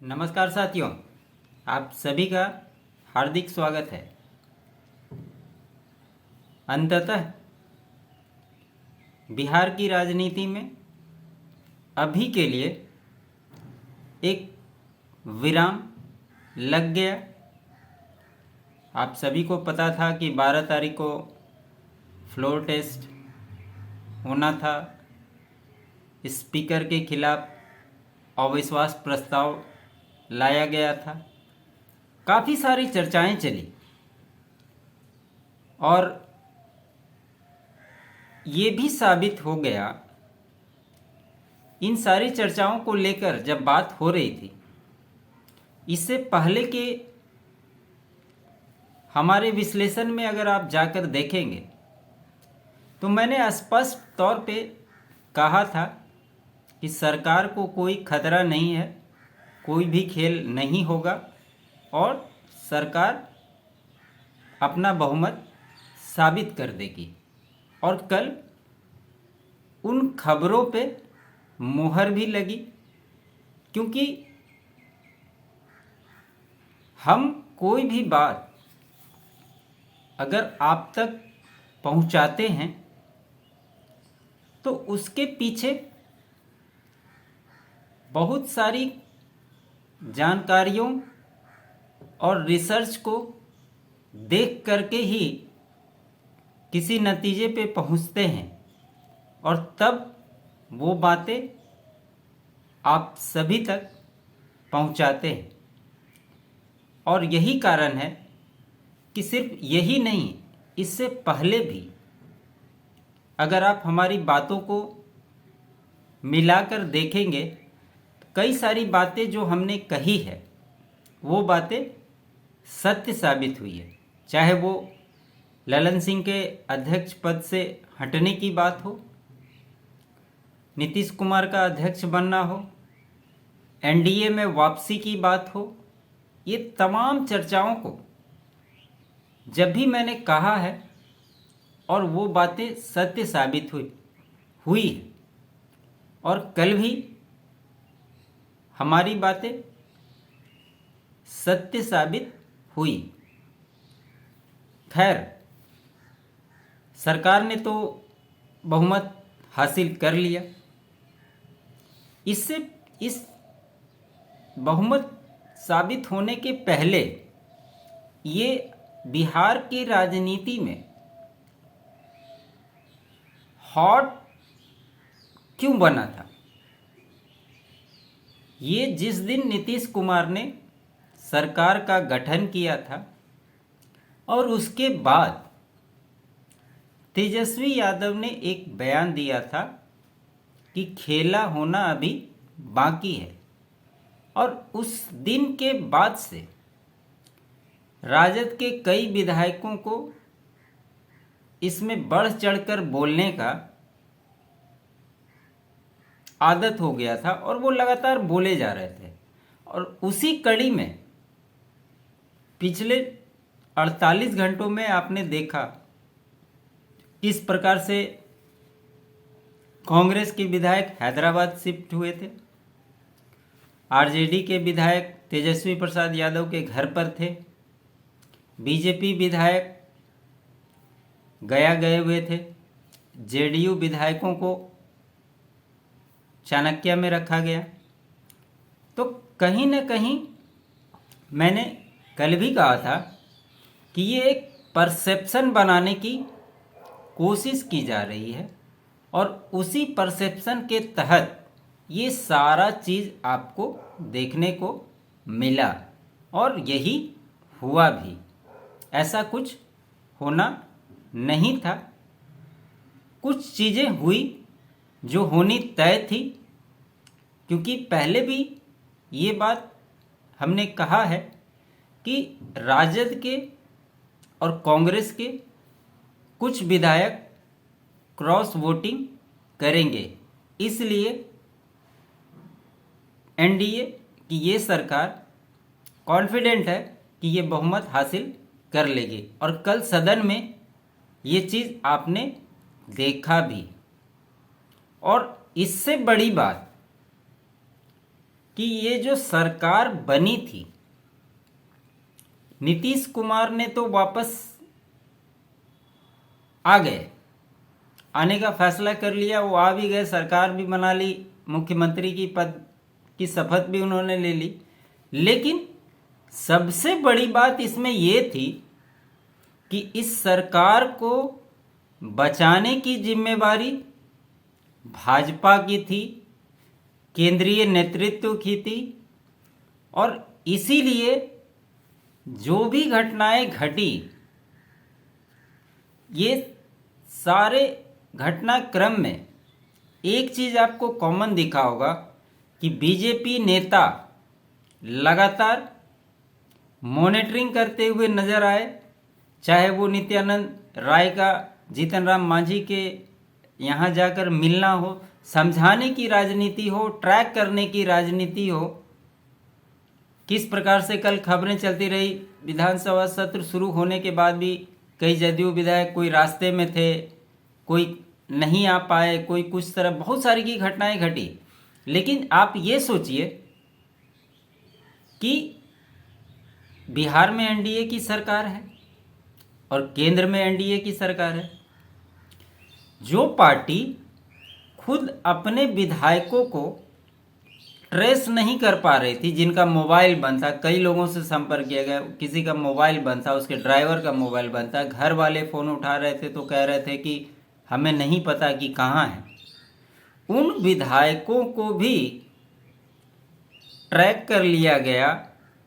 नमस्कार साथियों, आप सभी का हार्दिक स्वागत है। अंततः बिहार की राजनीति में अभी के लिए एक विराम लग गया। आप सभी को पता था कि 12 तारीख को फ्लोर टेस्ट होना था। स्पीकर के खिलाफ अविश्वास प्रस्ताव लाया गया था। काफ़ी सारी चर्चाएं चली और ये भी साबित हो गया, इन सारी चर्चाओं को लेकर जब बात हो रही थी, इससे पहले के हमारे विश्लेषण में अगर आप जाकर देखेंगे तो मैंने स्पष्ट तौर पे कहा था कि सरकार को कोई खतरा नहीं है, कोई भी खेल नहीं होगा और सरकार अपना बहुमत साबित कर देगी। और कल उन खबरों पे मुहर भी लगी, क्योंकि हम कोई भी बात अगर आप तक पहुंचाते हैं तो उसके पीछे बहुत सारी जानकारियों और रिसर्च को देख करके ही किसी नतीजे पे पहुंचते हैं और तब वो बातें आप सभी तक पहुंचाते हैं। और यही कारण है कि सिर्फ यही नहीं, इससे पहले भी अगर आप हमारी बातों को मिलाकर देखेंगे, कई सारी बातें जो हमने कही है वो बातें सत्य साबित हुई है। चाहे वो ललन सिंह के अध्यक्ष पद से हटने की बात हो, नीतीश कुमार का अध्यक्ष बनना हो, एनडीए में वापसी की बात हो, ये तमाम चर्चाओं को जब भी मैंने कहा है और वो बातें सत्य साबित हुई है और कल भी हमारी बातें सत्य साबित हुई। खैर, सरकार ने तो बहुमत हासिल कर लिया। इससे इस बहुमत साबित होने के पहले ये बिहार की राजनीति में हॉट क्यों बना था? ये जिस दिन नीतीश कुमार ने सरकार का गठन किया था और उसके बाद तेजस्वी यादव ने एक बयान दिया था कि खेला होना अभी बाकी है, और उस दिन के बाद से राजद के कई विधायकों को इसमें बढ़ चढ़कर बोलने का आदत हो गया था और वो लगातार बोले जा रहे थे। और उसी कड़ी में पिछले 48 घंटों में आपने देखा किस प्रकार से कांग्रेस के विधायक हैदराबाद शिफ्ट हुए थे, आरजेडी के विधायक तेजस्वी प्रसाद यादव के घर पर थे, बीजेपी विधायक गया गए हुए थे, जेडीयू विधायकों को चाणक्य में रखा गया। तो कहीं न कहीं मैंने कल भी कहा था कि ये एक परसेप्शन बनाने की कोशिश की जा रही है और उसी परसेप्शन के तहत ये सारा चीज़ आपको देखने को मिला और यही हुआ भी। ऐसा कुछ होना नहीं था। कुछ चीज़ें हुई जो होनी तय थी, क्योंकि पहले भी ये बात हमने कहा है कि राजद के और कांग्रेस के कुछ विधायक क्रॉस वोटिंग करेंगे, इसलिए एनडीए की ये सरकार कॉन्फिडेंट है कि ये बहुमत हासिल कर लेगी। और कल सदन में ये चीज़ आपने देखा भी। और इससे बड़ी बात कि कि ये जो सरकार बनी थी, नीतीश कुमार ने तो वापस आ गए, आने का फैसला कर लिया, वो आ भी गए, सरकार भी बना ली, मुख्यमंत्री की पद की शपथ भी उन्होंने ले ली। लेकिन सबसे बड़ी बात इसमें ये थी कि इस सरकार को बचाने की जिम्मेवारी भाजपा की थी, केंद्रीय नेतृत्व की थी, और इसीलिए जो भी घटनाएं घटी, ये सारे घटनाक्रम में एक चीज़ आपको कॉमन दिखा होगा कि बीजेपी नेता लगातार मॉनिटरिंग करते हुए नजर आए, चाहे वो नित्यानंद राय का जीतन राम मांझी के यहाँ जाकर मिलना हो, समझाने की राजनीति हो, ट्रैक करने की राजनीति हो। किस प्रकार से कल खबरें चलती रही, विधानसभा सत्र शुरू होने के बाद भी कई जदयू विधायक कोई रास्ते में थे, कोई नहीं आ पाए, कोई कुछ तरह, बहुत सारी की घटनाएं घटी। लेकिन आप ये सोचिए कि बिहार में एनडीए की सरकार है और केंद्र में एनडीए की सरकार है। जो पार्टी खुद अपने विधायकों को ट्रेस नहीं कर पा रही थी, जिनका मोबाइल बंद था, कई लोगों से संपर्क किया गया, किसी का मोबाइल बंद था, उसके ड्राइवर का मोबाइल बंद था, घर वाले फ़ोन उठा रहे थे तो कह रहे थे कि हमें नहीं पता कि कहाँ है, उन विधायकों को भी ट्रैक कर लिया गया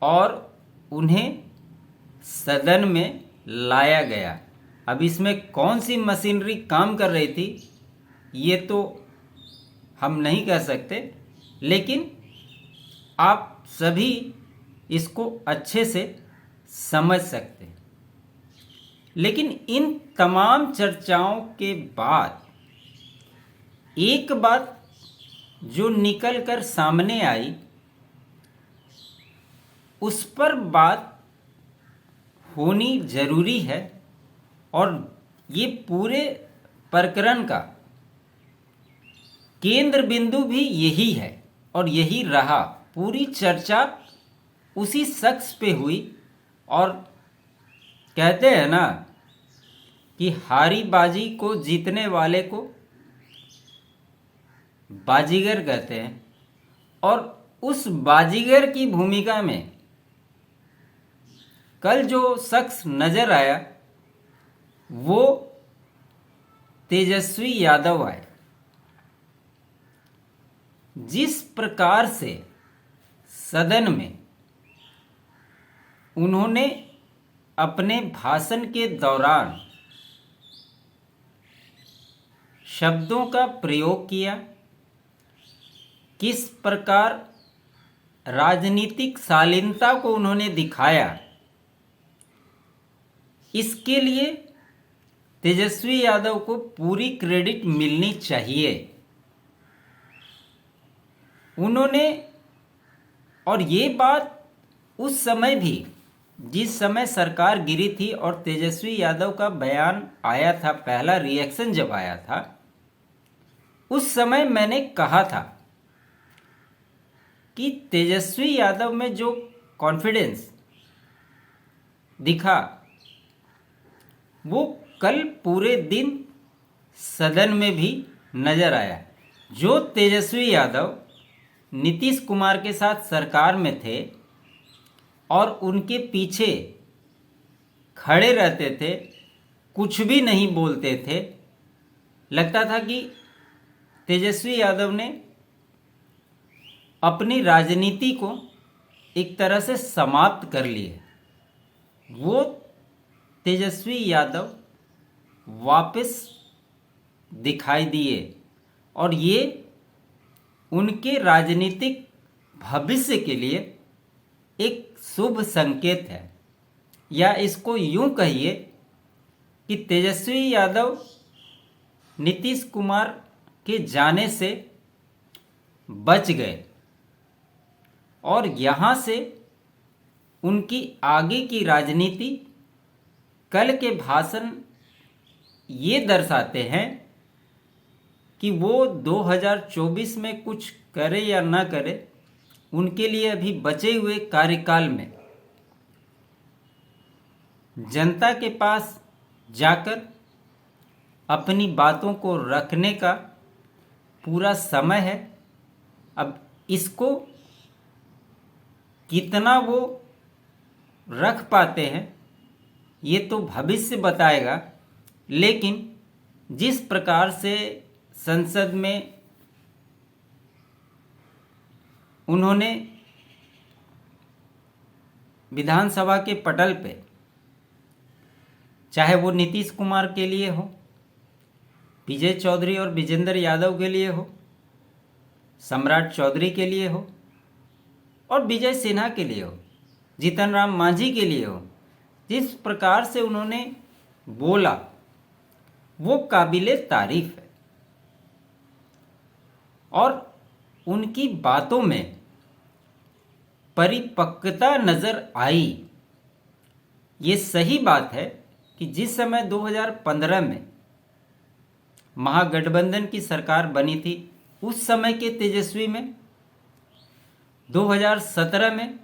और उन्हें सदन में लाया गया। अब इसमें कौन सी मशीनरी काम कर रही थी ये तो हम नहीं कह सकते, लेकिन आप सभी इसको अच्छे से समझ सकते हैं। लेकिन इन तमाम चर्चाओं के बाद एक बात जो निकल कर सामने आई, उस पर बात होनी जरूरी है, और ये पूरे प्रकरण का केंद्र बिंदु भी यही है और यही रहा। पूरी चर्चा उसी शख्स पे हुई, और कहते हैं ना कि हारी बाजी को जीतने वाले को बाजीगर कहते हैं, और उस बाजीगर की भूमिका में कल जो शख्स नजर आया वो तेजस्वी यादव आए। जिस प्रकार से सदन में उन्होंने अपने भाषण के दौरान शब्दों का प्रयोग किया, किस प्रकार राजनीतिक शालीनता को उन्होंने दिखाया, इसके लिए तेजस्वी यादव को पूरी क्रेडिट मिलनी चाहिए। उन्होंने, और ये बात उस समय भी जिस समय सरकार गिरी थी और तेजस्वी यादव का बयान आया था, पहला रिएक्शन जब आया था, उस समय मैंने कहा था कि तेजस्वी यादव में जो कॉन्फिडेंस दिखा वो कल पूरे दिन सदन में भी नजर आया। जो तेजस्वी यादव नीतीश कुमार के साथ सरकार में थे और उनके पीछे खड़े रहते थे, कुछ भी नहीं बोलते थे, लगता था कि तेजस्वी यादव ने अपनी राजनीति को एक तरह से समाप्त कर लिए। वो तेजस्वी यादव वापस दिखाई दिए, और ये उनके राजनीतिक भविष्य के लिए एक शुभ संकेत है। या इसको यूं कहिए कि तेजस्वी यादव नीतीश कुमार के जाने से बच गए, और यहाँ से उनकी आगे की राजनीति कल के भाषण ये दर्शाते हैं कि वो 2024 में कुछ करे या ना करे, उनके लिए अभी बचे हुए कार्यकाल में जनता के पास जाकर अपनी बातों को रखने का पूरा समय है। अब इसको कितना वो रख पाते हैं ये तो भविष्य बताएगा, लेकिन जिस प्रकार से संसद में उन्होंने विधानसभा के पटल पे, चाहे वो नीतीश कुमार के लिए हो, विजय चौधरी और विजेंद्र यादव के लिए हो, सम्राट चौधरी के लिए हो और विजय सिन्हा के लिए हो, जीतन राम मांझी के लिए हो, जिस प्रकार से उन्होंने बोला वो काबिले तारीफ है। और उनकी बातों में परिपक्वता नजर आई। ये सही बात है कि जिस समय 2015 में महागठबंधन की सरकार बनी थी, उस समय के तेजस्वी में 2017 में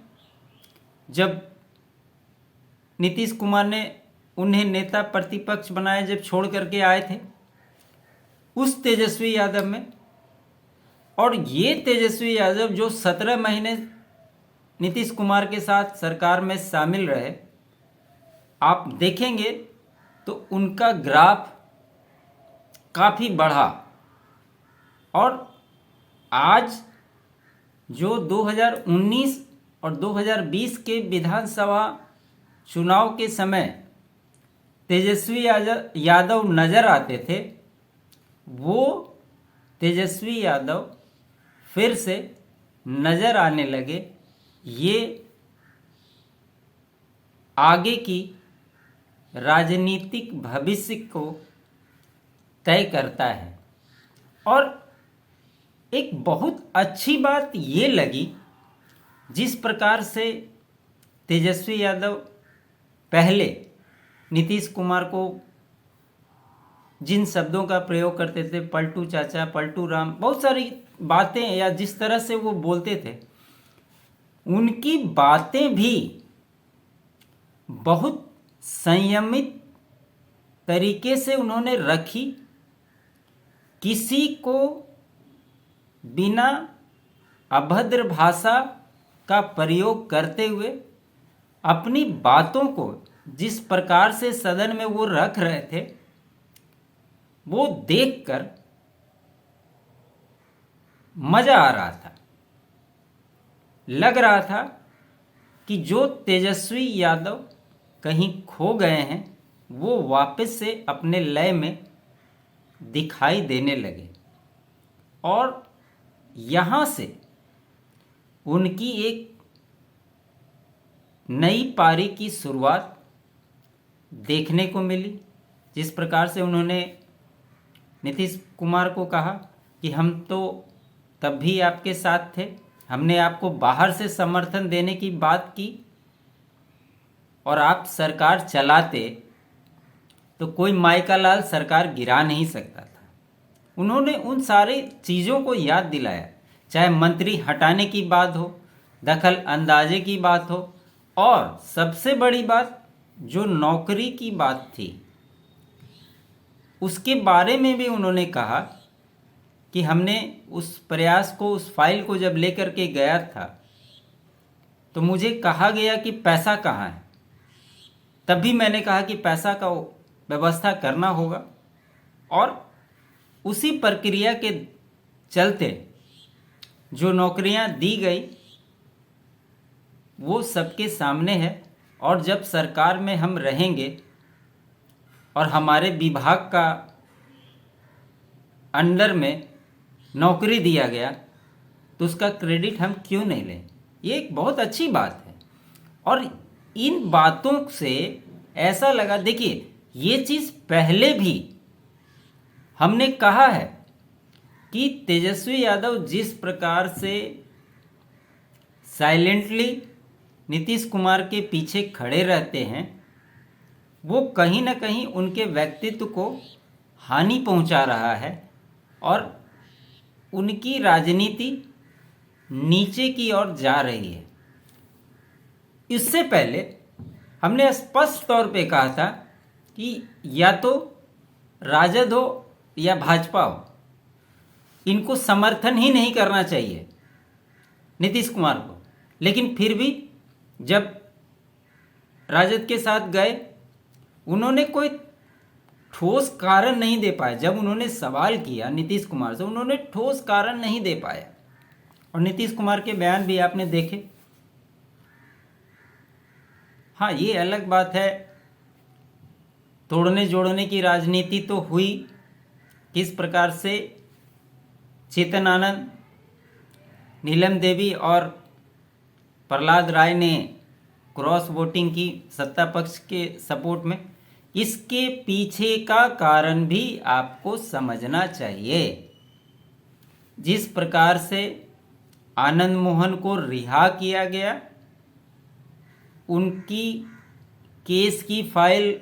जब नीतीश कुमार ने उन्हें नेता प्रतिपक्ष बनाया, जब छोड़ करके आए थे, उस तेजस्वी यादव में, और ये तेजस्वी यादव जो 17 महीने नीतीश कुमार के साथ सरकार में शामिल रहे, आप देखेंगे तो उनका ग्राफ काफ़ी बढ़ा। और आज जो 2019 और 2020 के विधानसभा चुनाव के समय तेजस्वी यादव नज़र आते थे, वो तेजस्वी यादव फिर से नज़र आने लगे। ये आगे की राजनीतिक भविष्य को तय करता है। और एक बहुत अच्छी बात ये लगी, जिस प्रकार से तेजस्वी यादव पहले नीतीश कुमार को जिन शब्दों का प्रयोग करते थे, पलटू चाचा, पलटू राम, बहुत सारी बातें, या जिस तरह से वो बोलते थे, उनकी बातें भी बहुत संयमित तरीके से उन्होंने रखी। किसी को बिना अभद्र भाषा का प्रयोग करते हुए अपनी बातों को जिस प्रकार से सदन में वो रख रहे थे, वो देखकर मजा आ रहा था। लग रहा था कि जो तेजस्वी यादव कहीं खो गए हैं, वो वापस से अपने लय में दिखाई देने लगे। और यहाँ से उनकी एक नई पारी की शुरुआत देखने को मिली। जिस प्रकार से उन्होंने नीतीश कुमार को कहा कि हम तो तब भी आपके साथ थे, हमने आपको बाहर से समर्थन देने की बात की और आप सरकार चलाते तो कोई मायका लाल सरकार गिरा नहीं सकता था। उन्होंने उन सारी चीज़ों को याद दिलाया, चाहे मंत्री हटाने की बात हो, दखल अंदाजे की बात हो, और सबसे बड़ी बात जो नौकरी की बात थी, उसके बारे में भी उन्होंने कहा कि हमने उस प्रयास को, उस फाइल को जब लेकर के गया था तो मुझे कहा गया कि पैसा कहाँ है। तब भी मैंने कहा कि पैसा का व्यवस्था करना होगा, और उसी प्रक्रिया के चलते जो नौकरियां दी गई वो सबके सामने है। और जब सरकार में हम रहेंगे और हमारे विभाग का अंडर में नौकरी दिया गया तो उसका क्रेडिट हम क्यों नहीं लें। ये एक बहुत अच्छी बात है। और इन बातों से ऐसा लगा, देखिए ये चीज़ पहले भी हमने कहा है कि तेजस्वी यादव जिस प्रकार से साइलेंटली नीतीश कुमार के पीछे खड़े रहते हैं, वो कहीं ना कहीं उनके व्यक्तित्व को हानि पहुंचा रहा है और उनकी राजनीति नीचे की ओर जा रही है। इससे पहले हमने स्पष्ट तौर पे कहा था कि या तो राजद हो या भाजपा हो, इनको समर्थन ही नहीं करना चाहिए नीतीश कुमार को। लेकिन फिर भी जब राजद के साथ गए, उन्होंने कोई ठोस कारण नहीं दे पाए। जब उन्होंने सवाल किया नीतीश कुमार से, उन्होंने ठोस कारण नहीं दे पाया। और नीतीश कुमार के बयान भी आपने देखे। हाँ, ये अलग बात है, तोड़ने जोड़ने की राजनीति तो हुई। किस प्रकार से चेतन आनंद, नीलम देवी और प्रहलाद राय ने क्रॉस वोटिंग की सत्ता पक्ष के सपोर्ट में, इसके पीछे का कारण भी आपको समझना चाहिए। जिस प्रकार से आनंद मोहन को रिहा किया गया, उनकी केस की फाइल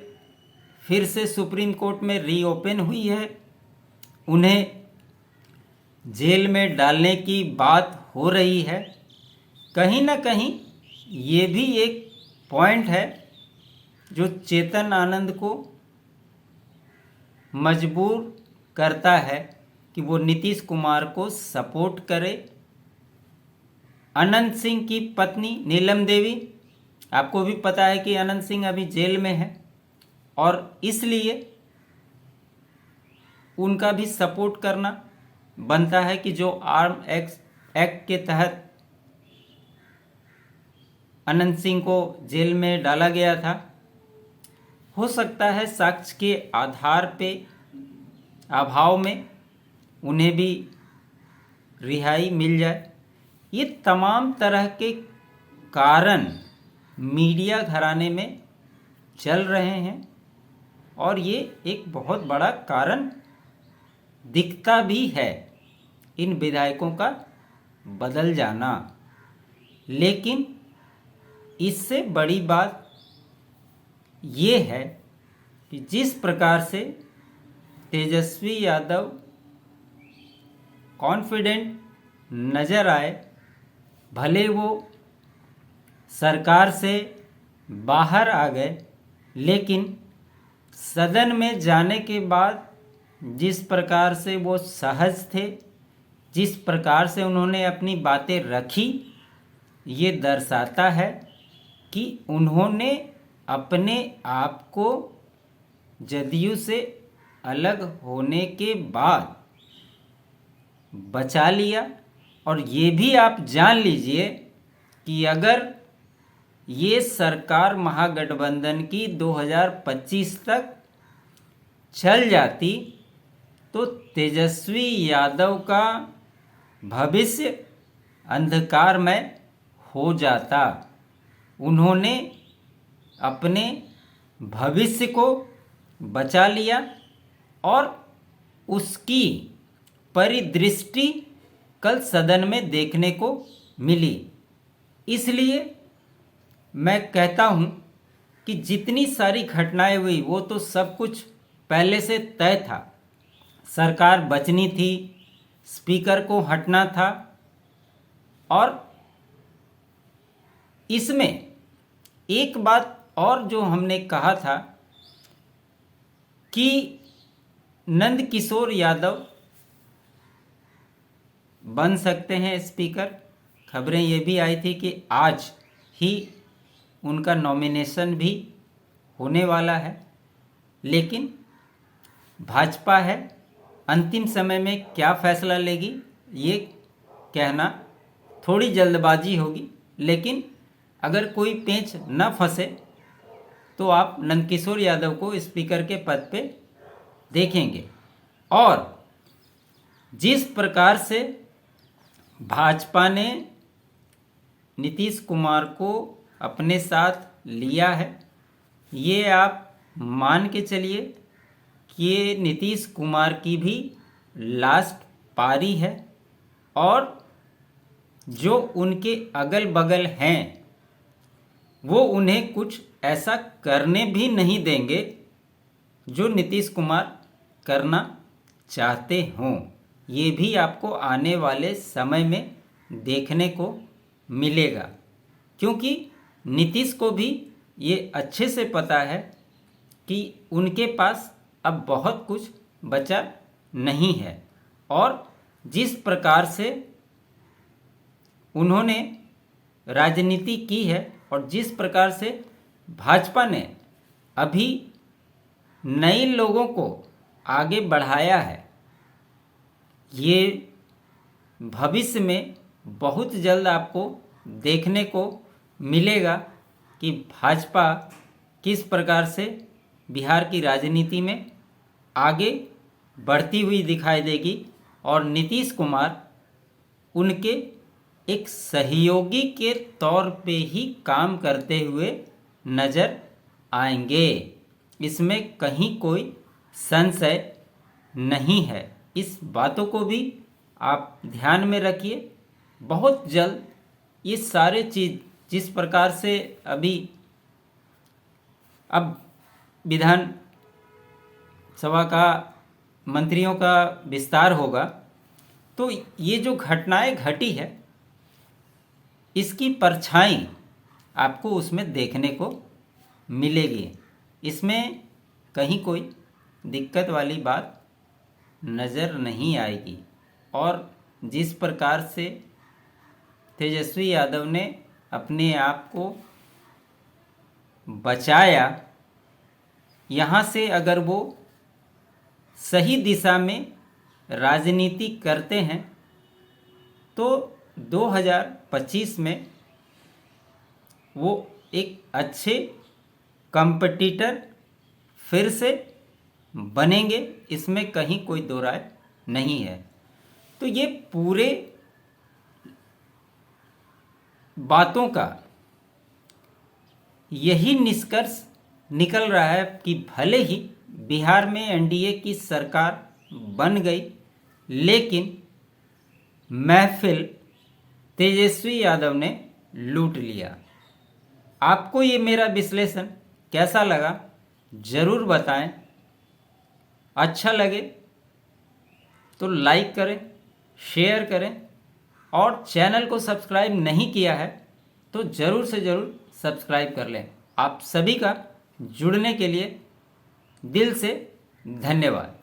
फिर से सुप्रीम कोर्ट में रीओपन हुई है, उन्हें जेल में डालने की बात हो रही है। कहीं ना कहीं ये भी एक पॉइंट है जो चेतन आनंद को मजबूर करता है कि वो नीतीश कुमार को सपोर्ट करे। अनंत सिंह की पत्नी नीलम देवी, आपको भी पता है कि अनंत सिंह अभी जेल में है, और इसलिए उनका भी सपोर्ट करना बनता है कि जो आर्म एक्ट के तहत अनंत सिंह को जेल में डाला गया था, हो सकता है साक्ष्य के आधार पे अभाव में उन्हें भी रिहाई मिल जाए। ये तमाम तरह के कारण मीडिया घराने में चल रहे हैं, और ये एक बहुत बड़ा कारण दिखता भी है, इन विधायकों का बदल जाना। लेकिन इससे बड़ी बात ये है कि जिस प्रकार से तेजस्वी यादव कॉन्फिडेंट नज़र आए, भले वो सरकार से बाहर आ गए, लेकिन सदन में जाने के बाद जिस प्रकार से वो सहज थे, जिस प्रकार से उन्होंने अपनी बातें रखी, ये दर्शाता है कि उन्होंने अपने आप को जदयू से अलग होने के बाद बचा लिया। और ये भी आप जान लीजिए कि अगर ये सरकार महागठबंधन की 2025 तक चल जाती तो तेजस्वी यादव का भविष्य अंधकारमय हो जाता। उन्होंने अपने भविष्य को बचा लिया और उसकी परिदृष्टि कल सदन में देखने को मिली। इसलिए मैं कहता हूँ कि जितनी सारी घटनाएं हुई वो तो सब कुछ पहले से तय था। सरकार बचनी थी, स्पीकर को हटना था, और इसमें एक बात और जो हमने कहा था कि नंद किशोर यादव बन सकते हैं स्पीकर। खबरें ये भी आई थी कि आज ही उनका नॉमिनेशन भी होने वाला है, लेकिन भाजपा है, अंतिम समय में क्या फैसला लेगी ये कहना थोड़ी जल्दबाजी होगी। लेकिन अगर कोई पेंच न फंसे तो आप नंदकिशोर यादव को स्पीकर के पद पे देखेंगे। और जिस प्रकार से भाजपा ने नीतीश कुमार को अपने साथ लिया है, ये आप मान के चलिए कि ये नीतीश कुमार की भी लास्ट पारी है, और जो उनके अगल बगल हैं वो उन्हें कुछ ऐसा करने भी नहीं देंगे जो नीतीश कुमार करना चाहते हों। ये भी आपको आने वाले समय में देखने को मिलेगा, क्योंकि नीतीश को भी ये अच्छे से पता है कि उनके पास अब बहुत कुछ बचा नहीं है। और जिस प्रकार से उन्होंने राजनीति की है और जिस प्रकार से भाजपा ने अभी नए लोगों को आगे बढ़ाया है, ये भविष्य में बहुत जल्द आपको देखने को मिलेगा कि भाजपा किस प्रकार से बिहार की राजनीति में आगे बढ़ती हुई दिखाई देगी और नीतीश कुमार उनके एक सहयोगी के तौर पे ही काम करते हुए नज़र आएंगे। इसमें कहीं कोई संशय नहीं है। इस बातों को भी आप ध्यान में रखिए। बहुत जल्द ये सारे चीज़ जिस प्रकार से अभी अब विधान सभा का मंत्रियों का विस्तार होगा, तो ये जो घटनाएं घटी है इसकी परछाई आपको उसमें देखने को मिलेगी। इसमें कहीं कोई दिक्कत वाली बात नज़र नहीं आएगी। और जिस प्रकार से तेजस्वी यादव ने अपने आप को बचाया, यहाँ से अगर वो सही दिशा में राजनीति करते हैं तो 2025 में वो एक अच्छे कंपटीटर फिर से बनेंगे, इसमें कहीं कोई दो राय नहीं है। तो ये पूरे बातों का यही निष्कर्ष निकल रहा है कि भले ही बिहार में एनडीए की सरकार बन गई, लेकिन महफिल तेजस्वी यादव ने लूट लिया। आपको ये मेरा विश्लेषण कैसा लगा ज़रूर बताएं। अच्छा लगे तो लाइक करें, शेयर करें, और चैनल को सब्सक्राइब नहीं किया है तो ज़रूर से ज़रूर सब्सक्राइब कर लें। आप सभी का जुड़ने के लिए दिल से धन्यवाद।